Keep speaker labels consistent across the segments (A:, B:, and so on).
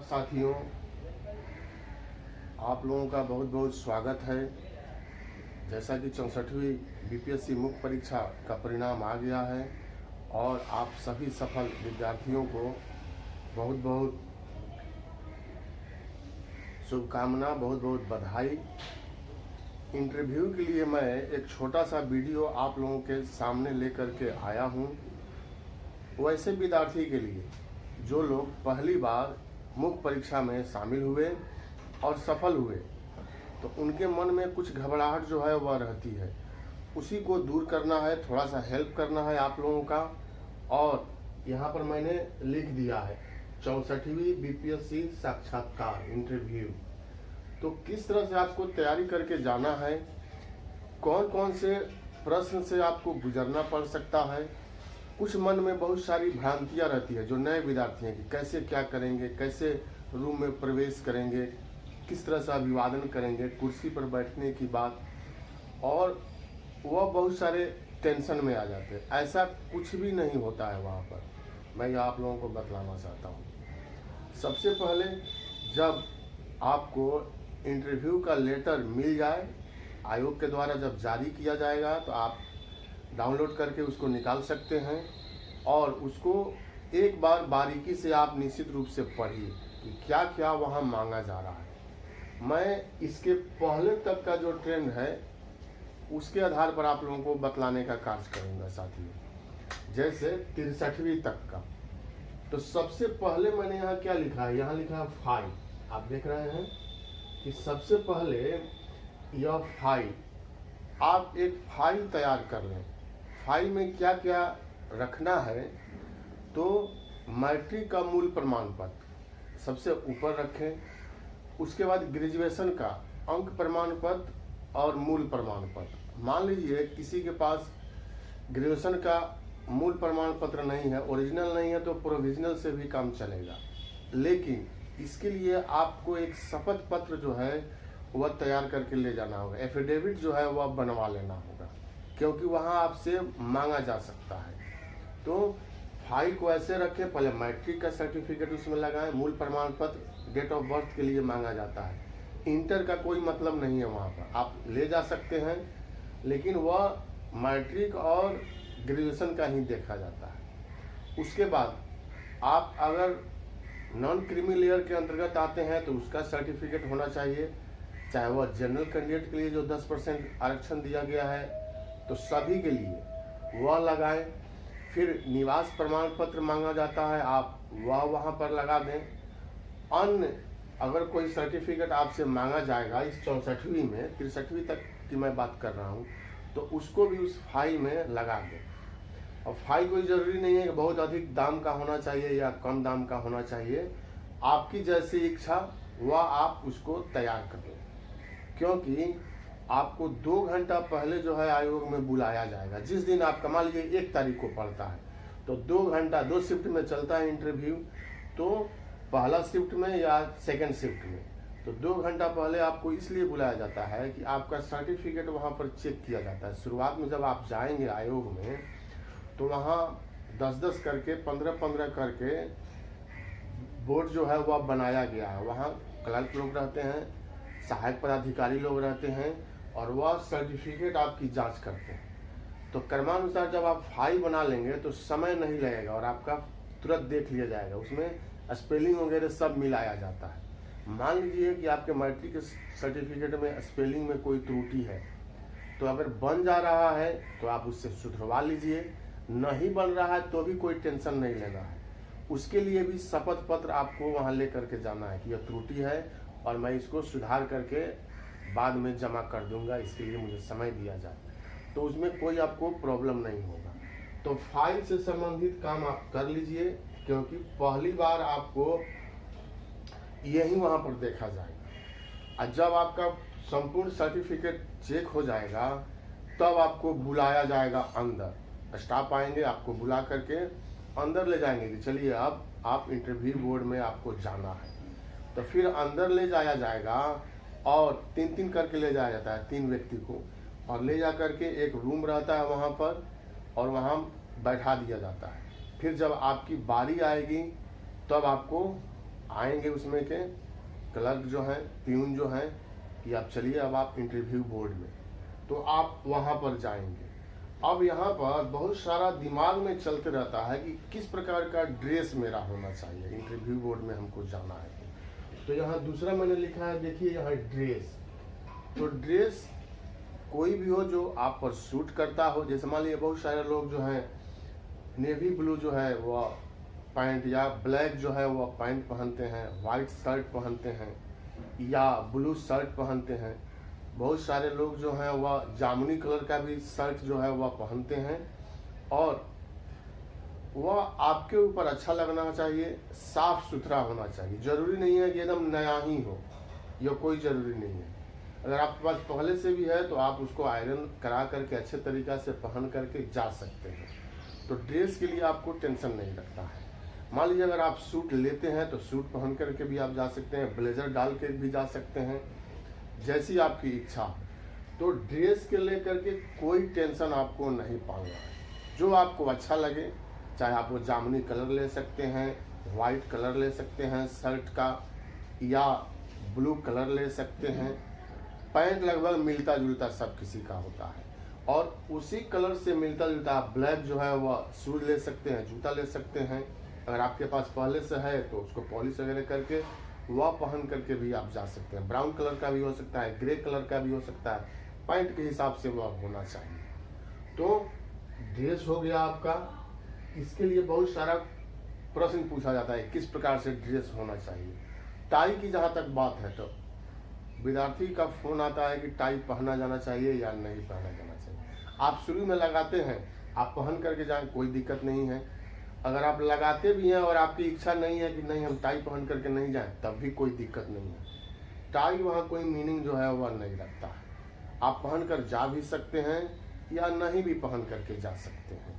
A: साथियों, आप लोगों का बहुत बहुत स्वागत है। जैसा कि 64वीं बीपीएससी मुख्य परीक्षा का परिणाम आ गया है और आप सभी सफल विद्यार्थियों को बहुत बहुत शुभकामना, बहुत बहुत बधाई। इंटरव्यू के लिए मैं एक छोटा सा वीडियो आप लोगों के सामने लेकर के आया हूँ। वैसे विद्यार्थी के लिए जो लोग पहली बार मुख्य परीक्षा में शामिल हुए और सफल हुए, तो उनके मन में कुछ घबराहट जो है वह रहती है। उसी को दूर करना है, थोड़ा सा हेल्प करना है आप लोगों का। और यहाँ पर मैंने लिख दिया है 64वीं बीपीएससी साक्षात्कार इंटरव्यू। तो किस तरह से आपको तैयारी करके जाना है, कौन कौन से प्रश्न से आपको गुजरना पड़ सकता है। कुछ मन में बहुत सारी भ्रांतियाँ रहती है जो नए विद्यार्थी हैं कि कैसे क्या करेंगे, कैसे रूम में प्रवेश करेंगे, किस तरह से अभिवादन करेंगे, कुर्सी पर बैठने की बात, और वह बहुत सारे टेंशन में आ जाते हैं। ऐसा कुछ भी नहीं होता है वहाँ पर। मैं आप लोगों को बतलाना चाहता हूँ। सबसे पहले जब आपको इंटरव्यू का लेटर मिल जाए, आयोग के द्वारा जब जारी किया जाएगा, तो आप डाउनलोड करके उसको निकाल सकते हैं और उसको एक बार बारीकी से आप निश्चित रूप से पढ़िए कि क्या क्या वहाँ मांगा जा रहा है। मैं इसके पहले तक का जो ट्रेंड है उसके आधार पर आप लोगों को बतलाने का कार्य करूँगा साथियों। जैसे 63वीं तक का, तो सबसे पहले मैंने यहाँ क्या लिखा है, यहाँ लिखा है फाइल। आप देख रहे हैं कि सबसे पहले यह फाइल, आप एक फाइल तैयार कर लें। फाइल में क्या क्या रखना है, तो मैट्रिक का मूल प्रमाण पत्र सबसे ऊपर रखें। उसके बाद ग्रेजुएशन का अंक प्रमाण पत्र और मूल प्रमाण पत्र। मान लीजिए किसी के पास ग्रेजुएशन का मूल प्रमाण पत्र नहीं है, ओरिजिनल नहीं है, तो प्रोविजनल से भी काम चलेगा। लेकिन इसके लिए आपको एक शपथ पत्र जो है वह तैयार करके ले जाना होगा। एफिडेविट जो है वह बनवा लेना होगा, क्योंकि वहाँ आपसे मांगा जा सकता है। तो फाइल को ऐसे रखें, पहले मैट्रिक का सर्टिफिकेट उसमें लगाएं, मूल प्रमाण पत्र डेट ऑफ बर्थ के लिए मांगा जाता है। इंटर का कोई मतलब नहीं है वहाँ पर, आप ले जा सकते हैं, लेकिन वह मैट्रिक और ग्रेजुएशन का ही देखा जाता है। उसके बाद आप अगर नॉन क्रीमी लेयर के अंतर्गत आते हैं तो उसका सर्टिफिकेट होना चाहिए, चाहे वह जनरल कैंडिडेट के लिए जो 10% आरक्षण दिया गया है तो सभी के लिए वह लगाएं। फिर निवास प्रमाण पत्र मांगा जाता है, आप वह वहाँ पर लगा दें। अन्य अगर कोई सर्टिफिकेट आपसे मांगा जाएगा इस 64वीं में, 63वीं तक की मैं बात कर रहा हूँ, तो उसको भी उस फाइल में लगा दें। और फाइल कोई ज़रूरी नहीं है कि बहुत अधिक दाम का होना चाहिए या कम दाम का होना चाहिए, आपकी जैसी इच्छा वह आप उसको तैयार कर लें। क्योंकि आपको 2 घंटा पहले जो है आयोग में बुलाया जाएगा। जिस दिन आपका मान लीजिए 1 तारीख को पड़ता है, तो 2 घंटा 2 शिफ्ट में चलता है इंटरव्यू, तो पहला शिफ्ट में या सेकंड शिफ्ट में, तो 2 घंटा पहले आपको इसलिए बुलाया जाता है कि आपका सर्टिफिकेट वहाँ पर चेक किया जाता है। शुरुआत में जब आप जाएंगे आयोग में, तो वहाँ 10-10 करके 15-15 करके बोर्ड जो है वह बनाया गया है। वहाँ क्लर्क लोग रहते हैं, सहायक पदाधिकारी लोग रहते हैं, और वह सर्टिफिकेट आपकी जांच करते हैं। तो क्रमानुसार जब आप फाइल बना लेंगे तो समय नहीं लगेगा और आपका तुरंत देख लिया जाएगा। उसमें स्पेलिंग वगैरह सब मिलाया जाता है। मान लीजिए कि आपके मैट्रिक के सर्टिफिकेट में स्पेलिंग में कोई त्रुटि है, तो अगर बन जा रहा है तो आप उससे सुधरवा लीजिए, नहीं बन रहा है तो भी कोई टेंशन नहीं लेना है। उसके लिए भी शपथ पत्र आपको वहाँ ले करके जाना है कि यह त्रुटि है और मैं इसको सुधार करके बाद में जमा कर दूंगा, इसके लिए मुझे समय दिया जाए, तो उसमें कोई आपको प्रॉब्लम नहीं होगा। तो फाइल से संबंधित काम आप कर लीजिए, क्योंकि पहली बार आपको यही वहाँ पर देखा जाएगा। और जब आपका संपूर्ण सर्टिफिकेट चेक हो जाएगा, तब आपको बुलाया जाएगा अंदर। स्टाफ आएंगे, आपको बुला करके अंदर ले जाएंगे कि चलिए अब आप इंटरव्यू बोर्ड में आपको जाना है। तो फिर अंदर ले जाया जाएगा और 3-3 करके ले जाया जाता है, 3 व्यक्ति को, और ले जा करके एक रूम रहता है वहाँ पर, और वहाँ बैठा दिया जाता है। फिर जब आपकी बारी आएगी तब आपको आएंगे उसमें के क्लर्क जो हैं, प्यून जो हैं कि आप चलिए अब आप इंटरव्यू बोर्ड में, तो आप वहाँ पर जाएंगे। अब यहाँ पर बहुत सारा दिमाग में चलते रहता है कि किस प्रकार का ड्रेस मेरा होना चाहिए, इंटरव्यू बोर्ड में हमको जाना है। तो यहाँ दूसरा मैंने लिखा है, देखिए यहाँ ड्रेस। तो ड्रेस कोई भी हो जो आप पर सूट करता हो। जैसे मान लीजिए बहुत सारे लोग जो हैं नेवी ब्लू जो है वह पैंट, या ब्लैक जो है वह पैंट पहनते हैं, वाइट शर्ट पहनते हैं या ब्लू शर्ट पहनते हैं। बहुत सारे लोग जो हैं वह जामुनी कलर का भी शर्ट जो है वह पहनते हैं, और वह आपके ऊपर अच्छा लगना चाहिए, साफ सुथरा होना चाहिए। जरूरी नहीं है कि एकदम नया ही हो, यह कोई ज़रूरी नहीं है। अगर आपके पास पहले से भी है तो आप उसको आयरन करा करके अच्छे तरीक़ा से पहन करके जा सकते हैं। तो ड्रेस के लिए आपको टेंशन नहीं लगता है। मान लीजिए अगर आप सूट लेते हैं तो सूट पहन करके भी आप जा सकते हैं, ब्लेजर डाल के भी जा सकते हैं, जैसी आपकी इच्छा। तो ड्रेस के लेकर के कोई टेंशन आपको नहीं पालना है। जो आपको अच्छा लगे, चाहे आप वो जामुनी कलर ले सकते हैं, वाइट कलर ले सकते हैं शर्ट का, या ब्लू कलर ले सकते हैं। पैंट लगभग मिलता जुलता सब किसी का होता है, और उसी कलर से मिलता जुलता ब्लैक जो है वह शूज ले सकते हैं, जूता ले सकते हैं। अगर आपके पास पहले से है तो उसको पॉलिश वगैरह करके वह पहन करके भी आप जा सकते हैं। ब्राउन कलर का भी हो सकता है, ग्रे कलर का भी हो सकता है, पैंट के हिसाब से वह होना चाहिए। तो ड्रेस हो गया आपका। इसके लिए बहुत सारा प्रश्न पूछा जाता है किस प्रकार से ड्रेस होना चाहिए। टाई की जहाँ तक बात है तो विद्यार्थी का फोन आता है कि टाई पहना जाना चाहिए या नहीं पहना जाना चाहिए। आप शुरू में लगाते हैं, आप पहन करके जाएं, कोई दिक्कत नहीं है। अगर आप लगाते भी हैं और आपकी इच्छा नहीं है कि नहीं हम टाई पहन करके नहीं जाएं, तब भी कोई दिक्कत नहीं है। टाई वहाँ कोई मीनिंग जो है वह नहीं रखता है। आप पहन कर जा भी सकते हैं या नहीं भी पहन करके जा सकते हैं।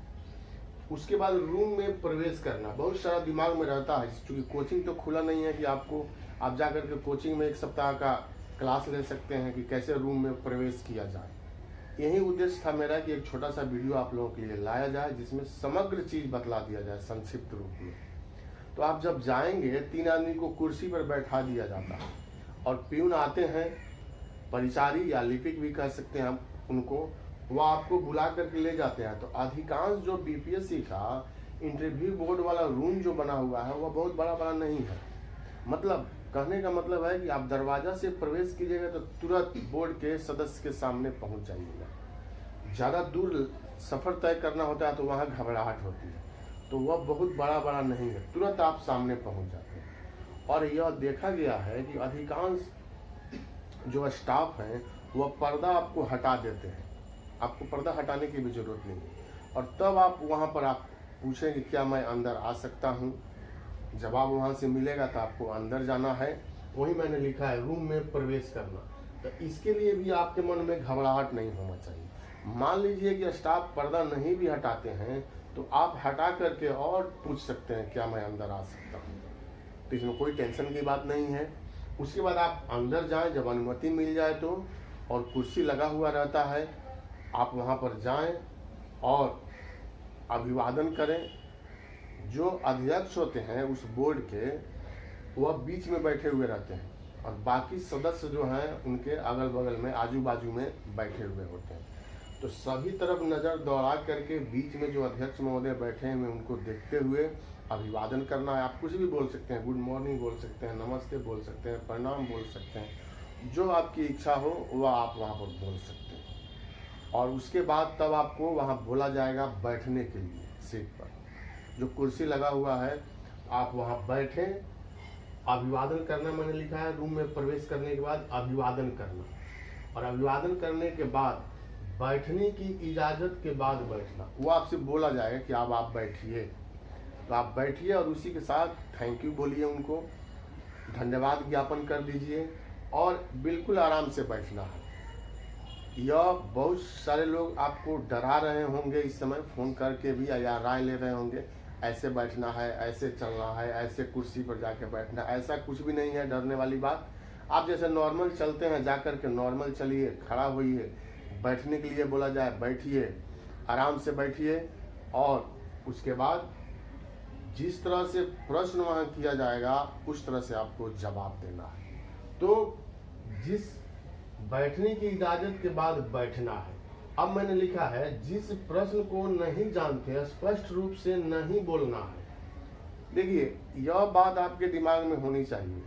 A: उसके बाद रूम में प्रवेश करना बहुत सारा दिमाग में रहता है, क्योंकि कोचिंग तो खुला नहीं है कि आप जा करके कोचिंग में एक सप्ताह का क्लास ले सकते हैं कि कैसे रूम में प्रवेश किया जाए। यही उद्देश्य था मेरा कि एक छोटा सा वीडियो आप लोगों के लिए लाया जाए, जिसमें समग्र चीज़ बतला दिया जाए संक्षिप्त रूप में। तो आप जब जाएंगे 3 आदमी को कुर्सी पर बैठा दिया जाता है, और प्यून आते हैं, परिचारी या लिपिक भी कह सकते हैं हम उनको, वह आपको बुला करके ले जाते हैं। तो अधिकांश जो बीपीएससी का इंटरव्यू बोर्ड वाला रूम जो बना हुआ है वह बहुत बड़ा बड़ा नहीं है। मतलब कहने का मतलब है कि आप दरवाजा से प्रवेश कीजिएगा तो तुरंत बोर्ड के सदस्य के सामने पहुंच जाइएगा। ज़्यादा दूर सफ़र तय करना होता है तो वहाँ घबराहट होती है, तो वह बहुत बड़ा बड़ा नहीं है, तुरंत आप सामने पहुंच जाते हैं। और यह देखा गया है कि अधिकांश जो स्टाफ हैं वह पर्दा आपको हटा देते हैं, आपको पर्दा हटाने की भी ज़रूरत नहीं है। और तब आप वहाँ पर आप पूछेंगे क्या मैं अंदर आ सकता हूँ, जवाब वहाँ से मिलेगा तो आपको अंदर जाना है। वही मैंने लिखा है रूम में प्रवेश करना। तो इसके लिए भी आपके मन में घबराहट नहीं होना चाहिए। मान लीजिए कि स्टाफ पर्दा नहीं भी हटाते हैं तो आप हटा करके और पूछ सकते हैं क्या मैं अंदर आ सकता हूँ, तो इसमें कोई टेंशन की बात नहीं है। उसके बाद आप अंदर जाएं जब अनुमति मिल जाए तो, और कुर्सी लगा हुआ रहता है, आप वहाँ पर जाएं और अभिवादन करें। जो अध्यक्ष होते हैं उस बोर्ड के, वह बीच में बैठे हुए रहते हैं, और बाकी सदस्य जो हैं उनके अगल बगल में आजू बाजू में बैठे हुए होते हैं। तो सभी तरफ नज़र दौड़ा करके बीच में जो अध्यक्ष महोदय बैठे हैं उनको देखते हुए अभिवादन करना है। आप कुछ भी बोल सकते हैं, गुड मॉर्निंग बोल सकते हैं, नमस्ते बोल सकते हैं, प्रणाम बोल सकते हैं, जो आपकी इच्छा हो वह आप वहाँ पर बोल सकते हैं। और उसके बाद तब आपको वहाँ बोला जाएगा बैठने के लिए सीट पर, जो कुर्सी लगा हुआ है आप वहाँ बैठें। अभिवादन करना मैंने लिखा है, रूम में प्रवेश करने के बाद अभिवादन करना, और अभिवादन करने के बाद बैठने की इजाज़त के बाद बैठना। वो आपसे बोला जाएगा कि अब आप बैठिए, तो आप बैठिए और उसी के साथ थैंक यू बोलिए, उनको धन्यवाद ज्ञापन कर दीजिए, और बिल्कुल आराम से बैठना है। यह बहुत सारे लोग आपको डरा रहे होंगे इस समय फ़ोन करके भी, या राय ले रहे होंगे ऐसे बैठना है, ऐसे चलना है, ऐसे कुर्सी पर जाके बैठना। ऐसा कुछ भी नहीं है डरने वाली बात। आप जैसे नॉर्मल चलते हैं जा कर के नॉर्मल चलिए, खड़ा होइए, बैठने के लिए बोला जाए बैठिए, आराम से बैठिए। और उसके बाद जिस तरह से प्रश्न वहाँ किया जाएगा उस तरह से आपको जवाब देना है। तो जिस बैठने की इजाजत के बाद बैठना है। अब मैंने लिखा है जिस प्रश्न को नहीं जानते स्पष्ट रूप से नहीं बोलना है। देखिए, यह बात आपके दिमाग में होनी चाहिए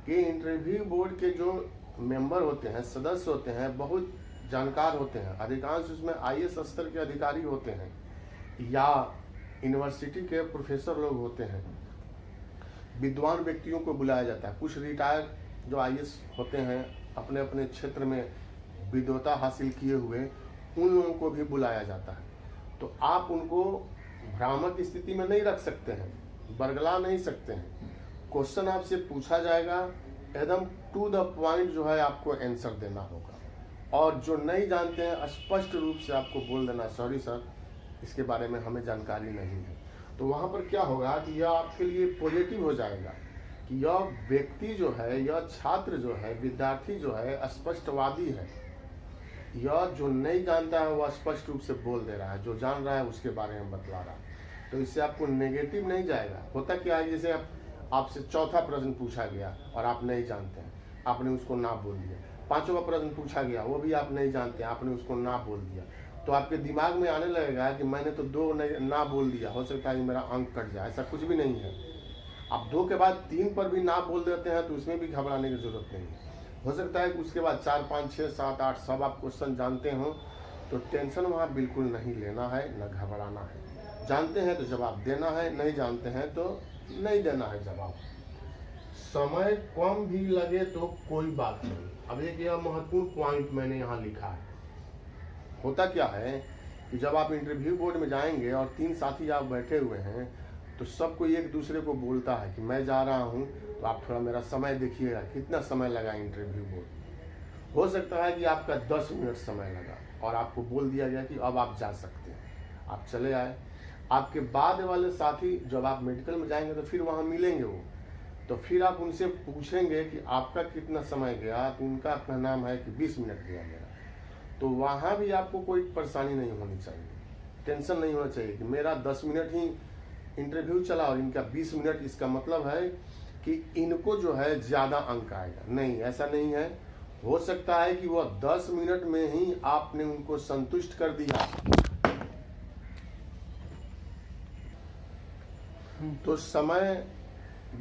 A: कि इंटरव्यू बोर्ड के जो मेंबर होते हैं, सदस्य होते हैं, बहुत जानकार होते हैं। अधिकांश उसमें आईएएस स्तर के अधिकारी होते हैं या यूनिवर्सिटी के प्रोफेसर लोग होते हैं। विद्वान व्यक्तियों को बुलाया जाता है। कुछ रिटायर जो आईएएस होते हैं, अपने अपने क्षेत्र में विद्वता हासिल किए हुए, उन लोगों को भी बुलाया जाता है। तो आप उनको भ्रामक स्थिति में नहीं रख सकते हैं, बरगला नहीं सकते हैं। क्वेश्चन आपसे पूछा जाएगा, एकदम टू द पॉइंट जो है आपको आंसर देना होगा। और जो नहीं जानते हैं स्पष्ट रूप से आपको बोल देना, सॉरी सर, इसके बारे में हमें जानकारी नहीं है। तो वहाँ पर क्या होगा कि यह आपके लिए पॉजिटिव हो जाएगा कि यह व्यक्ति जो है, यह छात्र जो है, विद्यार्थी जो है स्पष्टवादी है। यह जो नहीं जानता है वह स्पष्ट रूप से बोल दे रहा है, जो जान रहा है उसके बारे में बतला रहा है। तो इससे आपको नेगेटिव नहीं जाएगा। होता क्या है, जैसे आपसे चौथा प्रश्न पूछा गया और आप नहीं जानते हैं, आपने उसको ना बोल दिया। पांचवा प्रश्न पूछा गया, वो भी आप नहीं जानते, आपने उसको ना बोल दिया। तो आपके दिमाग में आने लगेगा कि मैंने तो दो ना बोल दिया, हो सकता है कि मेरा अंक कट जाए। ऐसा कुछ भी नहीं है। आप 2 के बाद 3 पर भी ना बोल देते हैं तो उसमें भी घबराने की जरूरत नहीं है। हो सकता है कि उसके बाद 4, 5, 6, 7, 8 सब आप क्वेश्चन जानते हो, तो टेंशन वहाँ बिल्कुल नहीं लेना है, न घबराना है। जानते हैं तो जवाब देना है, नहीं जानते हैं तो नहीं देना है जवाब। समय कम भी लगे तो कोई बात नहीं। अब एक यह महत्वपूर्ण पॉइंट मैंने यहाँ लिखा है। होता क्या है कि जब आप इंटरव्यू बोर्ड में जाएंगे और 3 साथी आप बैठे हुए हैं, तो सब कोई एक दूसरे को बोलता है कि मैं जा रहा हूँ, तो आप थोड़ा मेरा समय देखिएगा, कितना समय लगा इंटरव्यू बोर्ड। हो सकता है कि आपका 10 मिनट समय लगा और आपको बोल दिया गया कि अब आप जा सकते हैं। आप चले आए। आपके बाद वाले साथी जब आप मेडिकल में जाएंगे तो फिर वहाँ मिलेंगे वो, तो फिर आप उनसे पूछेंगे कि आपका कितना समय गया, तो उनका कहना है कि 20 मिनट गया मेरा। तो वहाँ भी आपको कोई परेशानी नहीं होनी चाहिए, टेंशन नहीं होना चाहिए कि मेरा 10 मिनट ही इंटरव्यू चला और इनका 20 मिनट, इसका मतलब है कि इनको जो है ज़्यादा अंक आएगा। नहीं, ऐसा नहीं है। हो सकता है कि वह 10 मिनट में ही आपने उनको संतुष्ट कर दिया, तो समय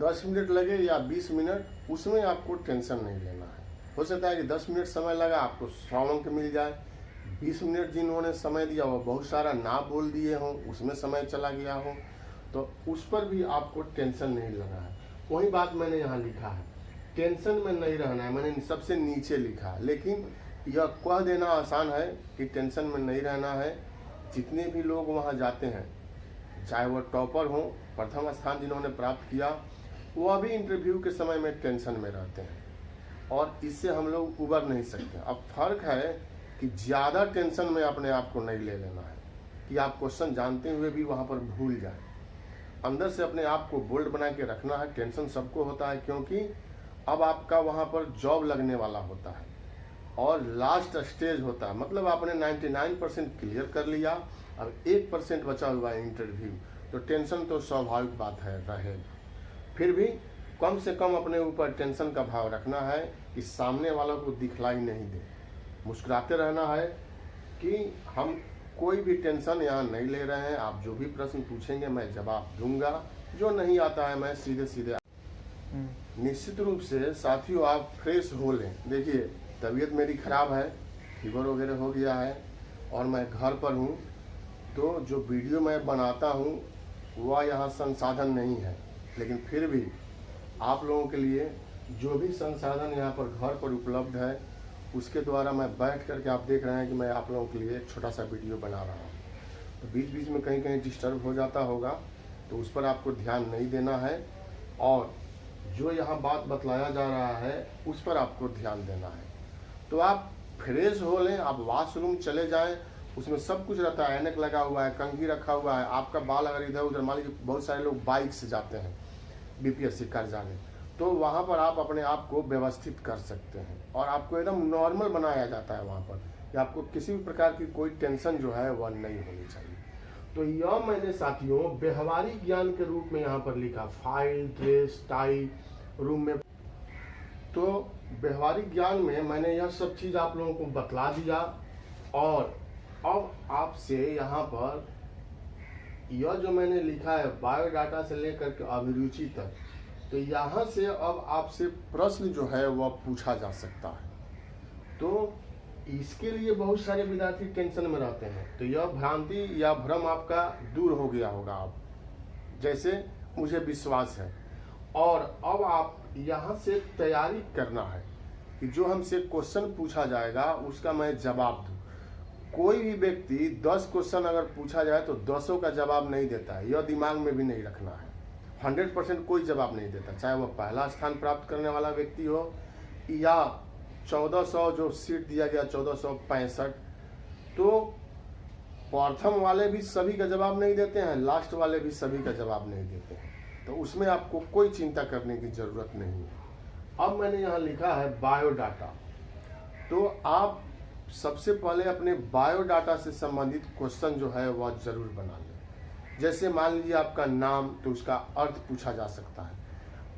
A: 10 मिनट लगे या 20 मिनट, उसमें आपको टेंशन नहीं लेना है। हो सकता है कि 10 मिनट समय लगा, आपको 100 अंक मिल जाए। 20 मिनट जिन्होंने समय दिया वो बहुत सारा ना बोल दिए हों, उसमें समय चला गया हो, तो उस पर भी आपको टेंशन नहीं लेना है। वही बात मैंने यहाँ लिखा है, टेंशन में नहीं रहना है। मैंने सबसे नीचे लिखा है, लेकिन यह कह देना आसान है कि टेंशन में नहीं रहना है। जितने भी लोग वहाँ जाते हैं, चाहे वह टॉपर हो, प्रथम स्थान जिन्होंने प्राप्त किया, वह भी इंटरव्यू के समय में टेंशन में रहते हैं और इससे हम लोग उबर नहीं सकते। अब फर्क है कि ज़्यादा टेंशन में अपने आप को नहीं ले लेना है कि आप क्वेश्चन जानते हुए भी वहाँ पर भूल जाए। अंदर से अपने आप को बोल्ड बना के रखना है। टेंशन सबको होता है, क्योंकि अब आपका वहाँ पर जॉब लगने वाला होता है और लास्ट स्टेज होता है। मतलब आपने 99% क्लियर कर लिया, अब 1% बचा हुआ है इंटरव्यू, तो टेंशन तो स्वाभाविक बात है, रहेगा। फिर भी कम से कम अपने ऊपर टेंशन का भाव रखना है कि सामने वालों को दिखलाई नहीं दे। मुस्कुराते रहना है कि हम कोई भी टेंशन यहाँ नहीं ले रहे हैं। आप जो भी प्रश्न पूछेंगे मैं जवाब दूंगा, जो नहीं आता है मैं सीधे सीधे। निश्चित रूप से साथियों आप फ्रेश हो लें। देखिए, तबीयत मेरी खराब है, फीवर वगैरह हो गया है और मैं घर पर हूँ, तो जो वीडियो मैं बनाता हूँ वह यहाँ संसाधन नहीं है, लेकिन फिर भी आप लोगों के लिए जो भी संसाधन यहाँ पर घर पर उपलब्ध है उसके द्वारा मैं बैठ करके, आप देख रहे हैं कि मैं आप लोगों के लिए एक छोटा सा वीडियो बना रहा हूँ। तो बीच बीच में कहीं कहीं डिस्टर्ब हो जाता होगा, तो उस पर आपको ध्यान नहीं देना है और जो यहाँ बात बतलाया जा रहा है उस पर आपको ध्यान देना है। तो आप फ्रेश हो लें, आप वॉशरूम चले जाएं, उसमें सब कुछ रहता है, ऐनक लगा हुआ है, कंघी रखा हुआ है। आपका बाल अगर इधर उधर, मान लीजिए बहुत सारे लोग बाइक से जाते हैं बीपीएससी कर जाने, तो वहाँ पर आप अपने आप को व्यवस्थित कर सकते हैं और आपको एकदम नॉर्मल बनाया जाता है वहाँ पर कि आपको किसी भी प्रकार की कोई टेंशन जो है वह नहीं होनी चाहिए। तो यह मैंने साथियों व्यवहारिक ज्ञान के रूप में यहाँ पर लिखा, फाइल, ट्रेस, टाई, रूम में। तो व्यवहारिक ज्ञान में मैंने यह सब चीज आप लोगों को बतला दिया। और अब आपसे यहाँ पर यह जो मैंने लिखा है बायोडाटा से लेकर के अभिरुचि तक, तो यहाँ से अब आपसे प्रश्न जो है वह पूछा जा सकता है। तो इसके लिए बहुत सारे विद्यार्थी टेंशन में रहते हैं। तो यह भ्रांति या भ्रम आपका दूर हो गया होगा अब, जैसे मुझे विश्वास है। और अब आप यहाँ से तैयारी करना है कि जो हमसे क्वेश्चन पूछा जाएगा उसका मैं जवाब दूँ। कोई भी व्यक्ति 10 क्वेश्चन अगर पूछा जाए तो 10 का जवाब नहीं देता है, यह दिमाग में भी नहीं रखना है। 100% कोई जवाब नहीं देता, चाहे वह पहला स्थान प्राप्त करने वाला व्यक्ति हो या 1400 जो सीट दिया गया 1465, तो प्रथम वाले भी सभी का जवाब नहीं देते हैं, लास्ट वाले भी सभी का जवाब नहीं देते हैं। तो उसमें आपको कोई चिंता करने की जरूरत नहीं है। अब मैंने यहाँ लिखा है बायोडाटा। तो आप सबसे पहले अपने बायोडाटा से संबंधित क्वेश्चन जो है वह जरूर बना लें। जैसे मान लीजिए आपका नाम, तो उसका अर्थ पूछा जा सकता है।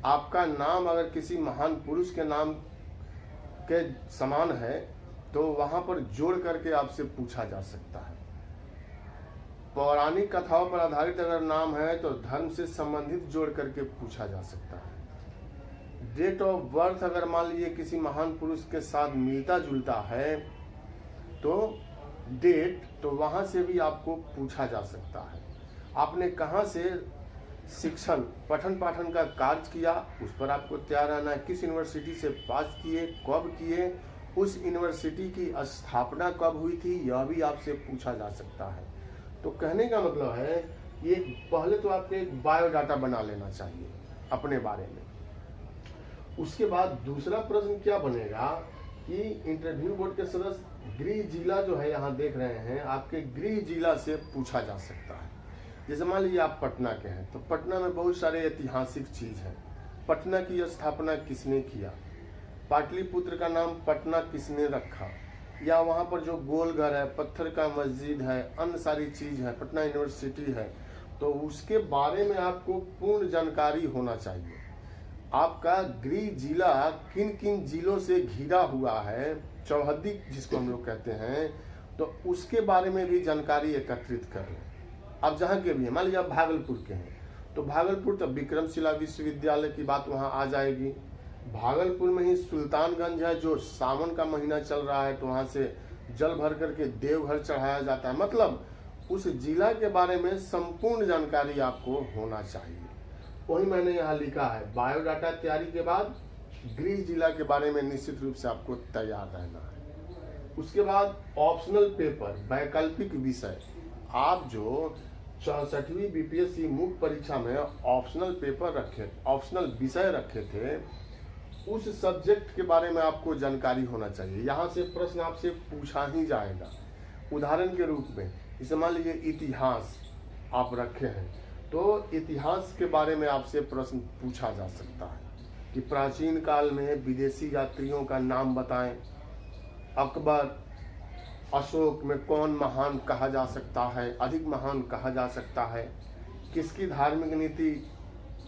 A: आपका नाम अगर किसी महान पुरुष के नाम के समान है तो वहां पर जोड़ करके आपसे पूछा जा सकता है। पौराणिक कथाओं पर आधारित अगर नाम है तो धर्म से संबंधित जोड़ करके पूछा जा सकता है। डेट ऑफ बर्थ अगर मान लीजिए किसी महान पुरुष के साथ मिलता जुलता है तो डेट, तो वहां से भी आपको पूछा जा सकता है। आपने कहां से शिक्षण पठन पाठन का कार्य किया, उस पर आपको तैयार रहना है। किस यूनिवर्सिटी से पास किए, कब किए, उस यूनिवर्सिटी की स्थापना कब हुई थी, यह भी आपसे पूछा जा सकता है। तो कहने का मतलब है ये पहले तो आपको एक बायोडाटा बना लेना चाहिए अपने बारे में। उसके बाद दूसरा प्रश्न क्या बनेगा कि इंटरव्यू बोर्ड के सदस्य गृह जिला जो है यहाँ देख रहे हैं, आपके गृह जिला से पूछा जा सकता है। जैसे मान लीजिए आप पटना के हैं तो पटना में बहुत सारे ऐतिहासिक चीज हैं। पटना की स्थापना किसने किया, पाटलिपुत्र का नाम पटना किसने रखा, या वहाँ पर जो गोलघर है, पत्थर का मस्जिद है, अन्य सारी चीज है, पटना यूनिवर्सिटी है, तो उसके बारे में आपको पूर्ण जानकारी होना चाहिए। आपका गृह जिला किन किन जिलों से घिरा हुआ है, चौहद्दी जिसको हम लोग कहते हैं, तो उसके बारे में भी जानकारी एकत्रित कर लें। अब जहाँ के भी है, मान लीजिए आप भागलपुर के हैं तो भागलपुर तो विक्रमशिला विश्वविद्यालय की बात वहाँ आ जाएगी। भागलपुर में ही सुल्तानगंज है, जो सावन का महीना चल रहा है तो वहाँ से जल भर करके देवघर चढ़ाया जाता है। मतलब उस जिला के बारे में संपूर्ण जानकारी आपको होना चाहिए। वही मैंने यहाँ लिखा है बायोडाटा तैयारी के बाद गृह जिला के बारे में निश्चित रूप से आपको तैयार रहना है। उसके बाद ऑप्शनल पेपर, वैकल्पिक विषय। आप जो 64वीं बीपीएससी मुख्य परीक्षा में ऑप्शनल पेपर रखे, ऑप्शनल विषय रखे थे, उस सब्जेक्ट के बारे में आपको जानकारी होना चाहिए। यहाँ से प्रश्न आपसे पूछा ही जाएगा। उदाहरण के रूप में जैसे मान लीजिए इतिहास आप रखे हैं तो इतिहास के बारे में आपसे प्रश्न पूछा जा सकता है कि प्राचीन काल में विदेशी यात्रियों का नाम बताएं। अकबर, अशोक में कौन महान कहा जा सकता है, अधिक महान कहा जा सकता है, किसकी धार्मिक नीति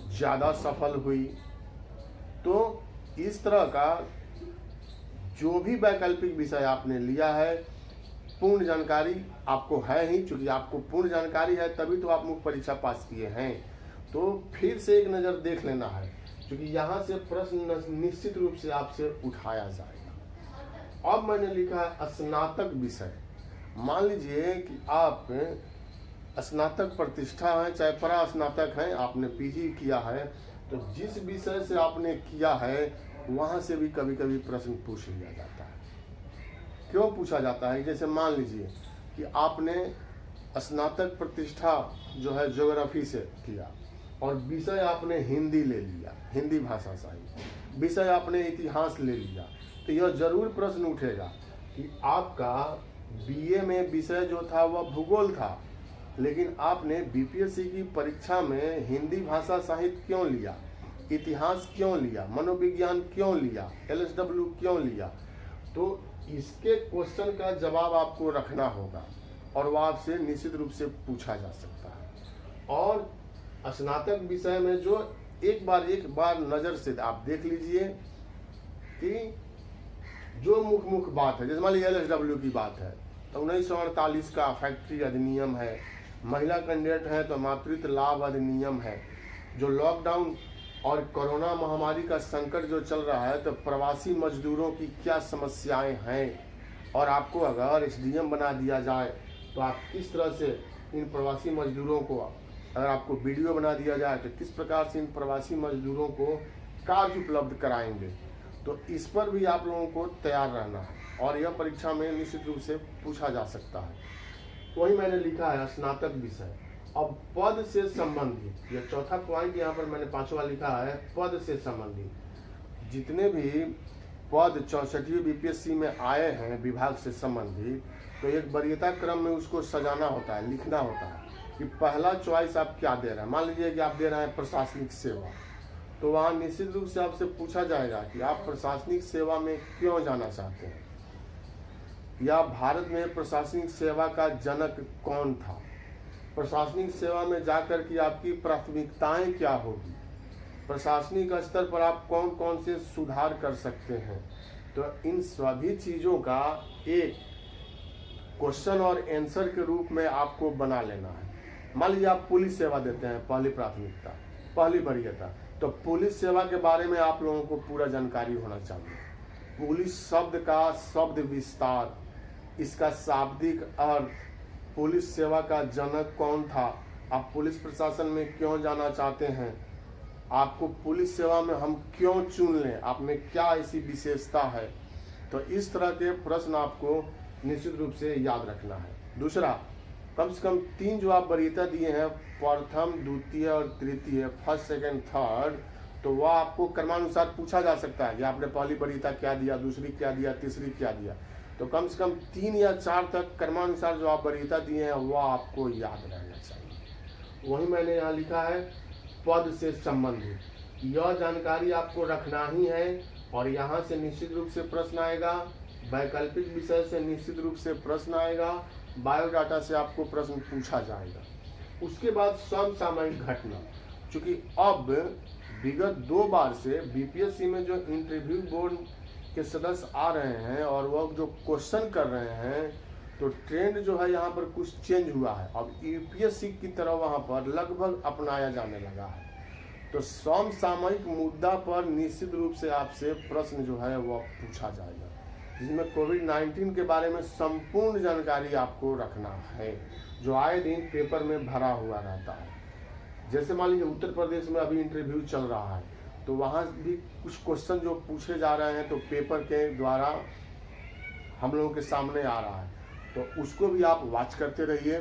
A: ज़्यादा सफल हुई। तो इस तरह का जो भी वैकल्पिक विषय आपने लिया है, पूर्ण जानकारी आपको है ही। चूंकि आपको पूर्ण जानकारी है तभी तो आप मुख्य परीक्षा पास किए हैं। तो फिर से एक नज़र देख लेना है, क्योंकि यहाँ से प्रश्न निश्चित रूप से आपसे उठाया जाएगा। अब मैंने लिखा है स्नातक विषय। मान लीजिए कि आप स्नातक प्रतिष्ठा है, चाहे परा स्नातक है, आपने पीजी किया है, तो जिस विषय से आपने किया है वहाँ से भी कभी कभी प्रश्न पूछ लिया जाता है। क्यों पूछा जाता है? जैसे मान लीजिए कि आपने स्नातक प्रतिष्ठा जो है ज्योग्राफी से किया और विषय आपने हिंदी ले लिया, हिंदी भाषा साहित्य, विषय आपने इतिहास ले लिया, तो यह जरूर प्रश्न उठेगा कि आपका बीए में विषय जो था वह भूगोल था, लेकिन आपने बीपीएससी की परीक्षा में हिंदी भाषा साहित्य क्यों लिया, इतिहास क्यों लिया, मनोविज्ञान क्यों लिया, एलएसडब्ल्यू क्यों लिया। तो इसके क्वेश्चन का जवाब आपको रखना होगा। और वह आपसे निश्चित रूप से पूछा जा सकता है। और स्नातक विषय में जो एक बार नज़र से आप देख लीजिए कि जो मुख्य बात है, जैसे मान लीजिए LSW की बात है तो 1948 का फैक्ट्री अधिनियम है, महिला कैंडिडेट है तो मातृत्व लाभ अधिनियम है, जो लॉकडाउन और कोरोना महामारी का संकट जो चल रहा है तो प्रवासी मजदूरों की क्या समस्याएं हैं, और आपको अगर SDM बना दिया जाए तो आप किस तरह से इन प्रवासी मजदूरों को, अगर आपको वीडियो बना दिया जाए तो किस प्रकार से इन प्रवासी मजदूरों को कार्य उपलब्ध कराएंगे, तो इस पर भी आप लोगों को तैयार रहना है और यह परीक्षा में निश्चित रूप से पूछा जा सकता है। वही मैंने लिखा है स्नातक विषय। अब पद से संबंधित, यह चौथा पॉइंट यहाँ पर मैंने 5वां लिखा है, पद से संबंधित जितने भी पद 64वीं BPSC में आए हैं विभाग से संबंधित, तो एक वरीयता क्रम में उसको सजाना होता है, लिखना होता है कि पहला चॉइस आप क्या दे रहे हैं। मान लीजिए कि आप दे रहे हैं प्रशासनिक सेवा, तो वहाँ निश्चित रूप से आपसे पूछा जाएगा कि आप प्रशासनिक सेवा में क्यों जाना चाहते हैं, या भारत में प्रशासनिक सेवा का जनक कौन था, प्रशासनिक सेवा में जाकर के आपकी प्राथमिकताएं क्या होगी, प्रशासनिक स्तर पर आप कौन कौन से सुधार कर सकते हैं। तो इन सभी चीज़ों का एक क्वेश्चन और आंसर के रूप में आपको बना लेना है। मान लीजिए आप पुलिस सेवा देते हैं, पहली प्राथमिकता, पहली वरीयता, तो पुलिस सेवा के बारे में आप लोगों को पूरा जानकारी होना चाहिए। पुलिस शब्द का शब्द विस्तार, इसका शाब्दिक अर्थ, पुलिस सेवा का जनक कौन था, आप पुलिस प्रशासन में क्यों जाना चाहते हैं, आपको पुलिस सेवा में हम क्यों चुन लें, आप में क्या ऐसी विशेषता है। तो इस तरह के प्रश्न आपको निश्चित रूप से याद रखना है। दूसरा, कम से कम 3 जो आप वरीयता दिए हैं, प्रथम, द्वितीय और तृतीय, फर्स्ट, सेकंड, थर्ड, तो वह आपको क्रमानुसार पूछा जा सकता है कि आपने पहली वरीयता क्या दिया, दूसरी क्या दिया, तीसरी क्या दिया। तो कम से कम 3 या 4 तक क्रमानुसार जो आप वरीयता दिए हैं वह आपको याद रहना चाहिए। वही मैंने यहाँ लिखा है पद से संबंधित, यह जानकारी आपको रखना ही है और यहाँ से निश्चित रूप से प्रश्न आएगा, वैकल्पिक विषय से निश्चित रूप से प्रश्न आएगा, बायोडाटा से आपको प्रश्न पूछा जाएगा। उसके बाद समसामयिक घटना, चूंकि अब विगत 2 बार से BPSC में जो इंटरव्यू बोर्ड के सदस्य आ रहे हैं और वह जो क्वेश्चन कर रहे हैं, तो ट्रेंड जो है यहाँ पर कुछ चेंज हुआ है। अब UPSC की तरह वहाँ पर लगभग अपनाया जाने लगा है। तो समसामयिक मुद्दा पर निश्चित रूप से आपसे प्रश्न जो है वह पूछा जाएगा, जिसमें कोविड-19 के बारे में संपूर्ण जानकारी आपको रखना है, जो आए दिन पेपर में भरा हुआ रहता है। जैसे मान लीजिए उत्तर प्रदेश में अभी इंटरव्यू चल रहा है, तो वहाँ भी कुछ क्वेश्चन जो पूछे जा रहे हैं तो पेपर के द्वारा हम लोगों के सामने आ रहा है, तो उसको भी आप वॉच करते रहिए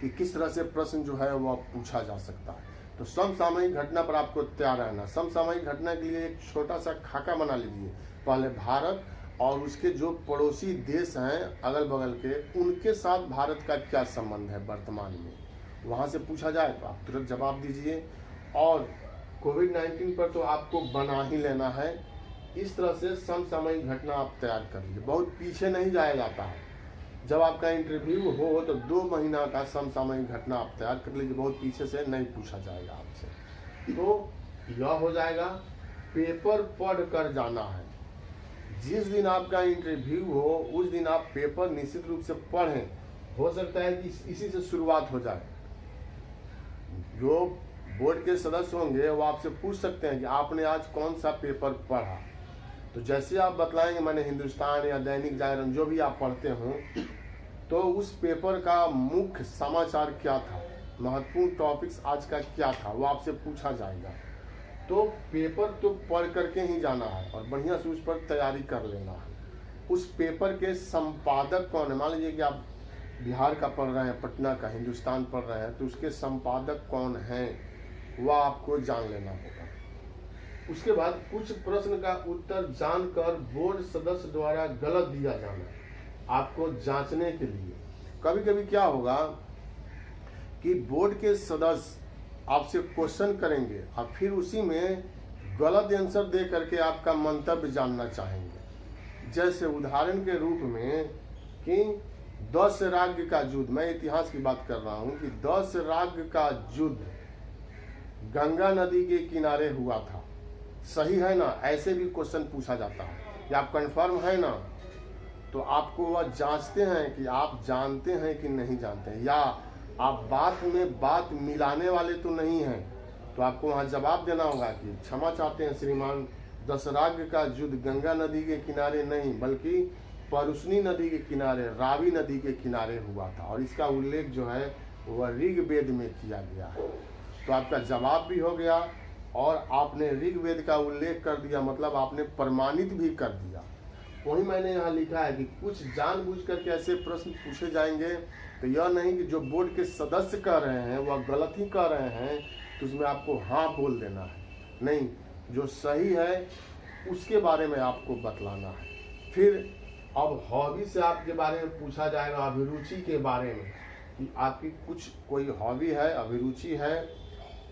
A: कि किस तरह से प्रश्न जो है वह पूछा जा सकता है। तो समसामयिक घटना पर आपको तैयार रहना। समसामयिक घटना के लिए एक छोटा सा खाका बना लीजिए, पहले भारत और उसके जो पड़ोसी देश हैं अगल बगल के, उनके साथ भारत का क्या संबंध है वर्तमान में, वहाँ से पूछा जाए तो आप तुरंत जवाब दीजिए। और कोविड-19 पर तो आपको बना ही लेना है। इस तरह से समसामयिक घटना आप तैयार कर लीजिए, बहुत पीछे नहीं जाया जाता है। जब आपका इंटरव्यू हो तो 2 महीना का समसामयिक घटना आप तैयार कर लीजिए, बहुत पीछे से नहीं पूछा जाएगा आपसे। तो यह हो जाएगा, पेपर पढ़ कर जाना है। जिस दिन आपका इंटरव्यू हो उस दिन आप पेपर निश्चित रूप से पढ़ें। हो सकता है कि इसी से शुरुआत हो जाए। जो बोर्ड के सदस्य होंगे वो आपसे पूछ सकते हैं कि आपने आज कौन सा पेपर पढ़ा, तो जैसे आप बतलाएंगे मैंने हिंदुस्तान या दैनिक जागरण जो भी आप पढ़ते हो, तो उस पेपर का मुख्य समाचार क्या था, महत्वपूर्ण टॉपिक्स आज का क्या था, वो आपसे पूछा जाएगा। तो पेपर तो पढ़ करके ही जाना है और बढ़िया से उस पर तैयारी कर लेना है। उस पेपर के संपादक कौन है, मान लीजिए कि आप बिहार का पढ़ रहे हैं, पटना का, हिंदुस्तान पढ़ रहे हैं, तो उसके संपादक कौन हैं वह आपको जान लेना होगा। उसके बाद कुछ प्रश्न का उत्तर जानकर बोर्ड सदस्य द्वारा गलत दिया जाना आपको जांचने के लिए। कभी कभी क्या होगा कि बोर्ड के सदस्य आपसे क्वेश्चन करेंगे और फिर उसी में गलत आंसर दे करके आपका मंतव्य जानना चाहेंगे। जैसे उदाहरण के रूप में कि 10 राज्य का युद्ध, मैं इतिहास की बात कर रहा हूं कि 10 राज्य का युद्ध गंगा नदी के किनारे हुआ था। सही है ना? ऐसे भी क्वेश्चन पूछा जाता है कि आप कंफर्म है ना? तो आपको वह जांचते हैं कि आप जानते हैं कि नहीं जानते हैं, या आप बात में बात मिलाने वाले तो नहीं हैं। तो आपको वहाँ जवाब देना होगा कि क्षमा चाहते हैं श्रीमान, 10 राज्य का युद्ध गंगा नदी के किनारे नहीं बल्कि परुष्णी नदी के किनारे, रावी नदी के किनारे हुआ था, और इसका उल्लेख जो है वह ऋग्वेद में किया गया है। तो आपका जवाब भी हो गया और आपने ऋग्वेद का उल्लेख कर दिया, मतलब आपने प्रमाणित भी कर दिया। वही मैंने यहाँ लिखा है कि कुछ जानबूझ करके ऐसे प्रश्न पूछे जाएंगे, तो यह नहीं कि जो बोर्ड के सदस्य कह रहे हैं वह गलत ही कह रहे हैं तो उसमें आपको हाँ बोल देना है, नहीं, जो सही है उसके बारे में आपको बतलाना है। फिर अब हॉबी से आपके बारे में पूछा जाएगा, अभिरुचि के बारे में, कि आपकी कुछ कोई हॉबी है, अभिरुचि है,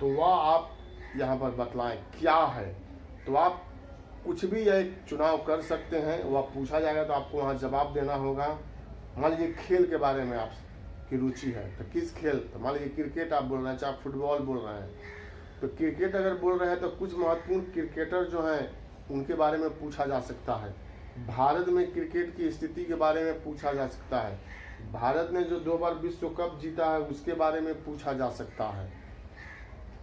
A: तो वह आप यहाँ पर बतलाएं क्या है। तो आप कुछ भी एक चुनाव कर सकते हैं, वह पूछा जाएगा तो आपको वहाँ जवाब देना होगा। मान लीजिए खेल के बारे में आपकी रुचि है, तो किस खेल, तो मान लीजिए क्रिकेट आप बोल रहे हैं, चाहे फुटबॉल बोल रहे हैं, तो क्रिकेट अगर बोल रहे हैं तो कुछ महत्वपूर्ण क्रिकेटर जो हैं उनके बारे में पूछा जा सकता है। भारत में क्रिकेट की स्थिति के बारे में पूछा जा सकता है। भारत ने जो 2 बार विश्व कप जीता है उसके बारे में पूछा जा सकता है।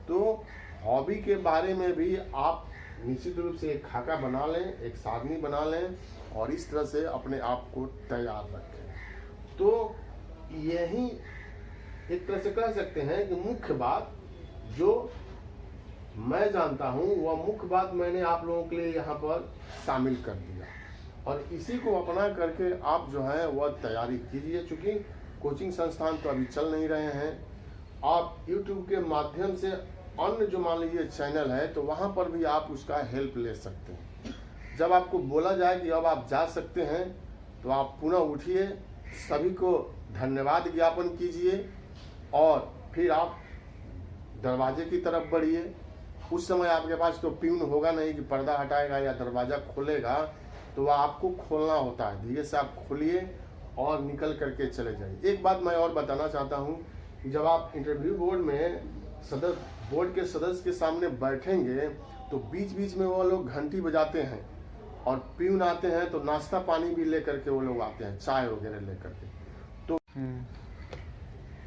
A: तो हॉबी के बारे में भी आप निश्चित रूप से एक खाका बना लें, एक सारणी बना लें और इस तरह से अपने आप को तैयार रखें। तो यही एक तरह से कह सकते हैं कि मुख्य बात जो मैं जानता हूं वह मुख्य बात मैंने आप लोगों के लिए यहाँ पर शामिल कर दिया, और इसी को अपना करके आप जो है वह तैयारी कीजिए। चूँकि कोचिंग संस्थान तो अभी चल नहीं रहे हैं, आप YouTube के माध्यम से अन्य जो मान लीजिए चैनल है तो वहाँ पर भी आप उसका हेल्प ले सकते हैं। जब आपको बोला जाए कि अब आप जा सकते हैं तो आप पुनः उठिए, सभी को धन्यवाद ज्ञापन कीजिए और फिर आप दरवाजे की तरफ बढ़िए। उस समय आपके पास तो प्यून होगा नहीं कि पर्दा हटाएगा या दरवाज़ा खोलेगा, तो वह आपको खोलना होता है। धीरे से आप खोलिए और निकल करके चले जाइए। एक बात मैं और बताना चाहता हूँ कि जब आप इंटरव्यू बोर्ड के सदस्य के सामने बैठेंगे तो बीच बीच में वो लोग घंटी बजाते हैं और प्यून आते हैं तो नाश्ता पानी भी लेकर के वो लोग आते हैं, चाय वगैरह लेकर के।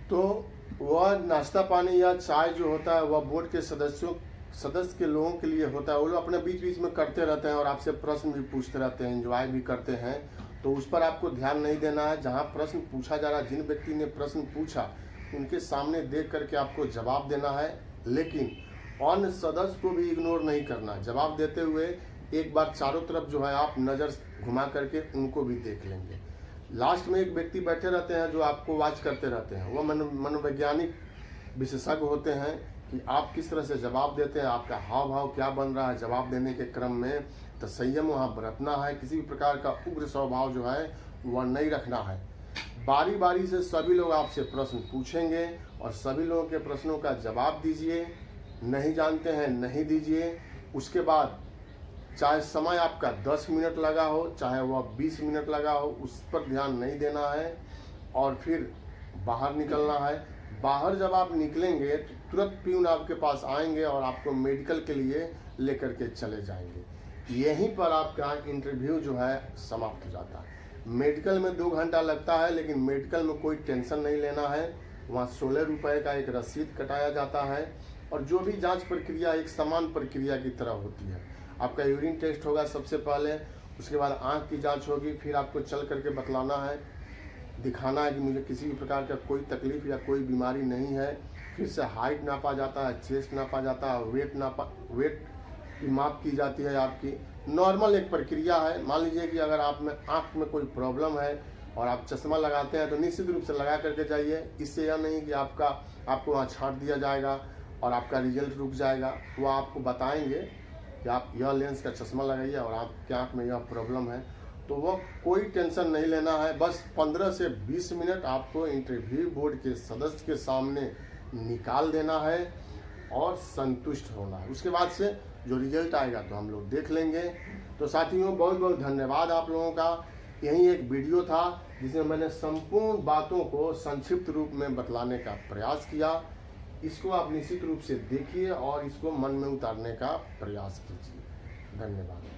A: तो वह नाश्ता पानी या चाय जो होता है वह बोर्ड के सदस्य के लोगों के लिए होता है। वो लोग अपने बीच बीच में करते रहते हैं और आपसे प्रश्न भी पूछते रहते हैं, एंजॉय भी करते हैं। तो उस पर आपको ध्यान नहीं देना है। जहाँ प्रश्न पूछा जा रहा है, जिन व्यक्ति ने प्रश्न पूछा उनके सामने देख करके आपको जवाब देना है, लेकिन अन्य सदस्य को भी इग्नोर नहीं करना। जवाब देते हुए एक बार चारों तरफ जो है आप नज़र घुमा करके उनको भी देख लेंगे। लास्ट में एक व्यक्ति बैठे रहते हैं जो आपको वॉच करते रहते हैं, वो मनोवैज्ञानिक विशेषज्ञ होते हैं कि आप किस तरह से जवाब देते हैं, आपका हाव भाव क्या बन रहा है जवाब देने के क्रम में। तो संयम वहाँ बरतना है, किसी भी प्रकार का उग्र स्वभाव जो है वह नहीं रखना है। बारी बारी से सभी लोग आपसे प्रश्न पूछेंगे और सभी लोगों के प्रश्नों का जवाब दीजिए। नहीं जानते हैं नहीं दीजिए। उसके बाद चाहे समय आपका 10 मिनट लगा हो चाहे वह 20 मिनट लगा हो, उस पर ध्यान नहीं देना है और फिर बाहर निकलना है। बाहर जब आप निकलेंगे तो तुरंत प्यून आपके पास आएंगे और आपको मेडिकल के लिए लेकर के चले जाएंगे। यहीं पर आपका इंटरव्यू जो है समाप्त हो जाता है। मेडिकल में 2 घंटा लगता है, लेकिन मेडिकल में कोई टेंशन नहीं लेना है। वहाँ 16 रुपये का एक रसीद कटाया जाता है और जो भी जांच प्रक्रिया एक समान प्रक्रिया की तरह होती है। आपका यूरिन टेस्ट होगा सबसे पहले, उसके बाद आँख की जांच होगी, फिर आपको चल करके बतलाना है, दिखाना है कि मुझे किसी भी प्रकार का कोई तकलीफ या कोई बीमारी नहीं है। फिर से हाइट नापा जाता है, चेस्ट नापा जाता है, वेट की माप की जाती है आपकी। नॉर्मल एक प्रक्रिया है। मान लीजिए कि अगर आप में आँख में कोई प्रॉब्लम है और आप चश्मा लगाते हैं तो निश्चित रूप से लगा करके जाइए। इससे यह नहीं कि आपको वहाँ छांट दिया जाएगा और आपका रिजल्ट रुक जाएगा। वो आपको बताएंगे कि आप यह लेंस का चश्मा लगाइए और आपके आँख में यह प्रॉब्लम है। तो वो कोई टेंशन नहीं लेना है। बस 15 से 20 मिनट आपको इंटरव्यू बोर्ड के सदस्य के सामने निकाल देना है और संतुष्ट होना है। उसके बाद से जो रिजल्ट आएगा तो हम लोग देख लेंगे। तो साथियों, बहुत बहुत धन्यवाद आप लोगों का। यही एक वीडियो था जिसमें मैंने संपूर्ण बातों को संक्षिप्त रूप में बतलाने का प्रयास किया। इसको आप निश्चित रूप से देखिए और इसको मन में उतारने का प्रयास कीजिए। धन्यवाद।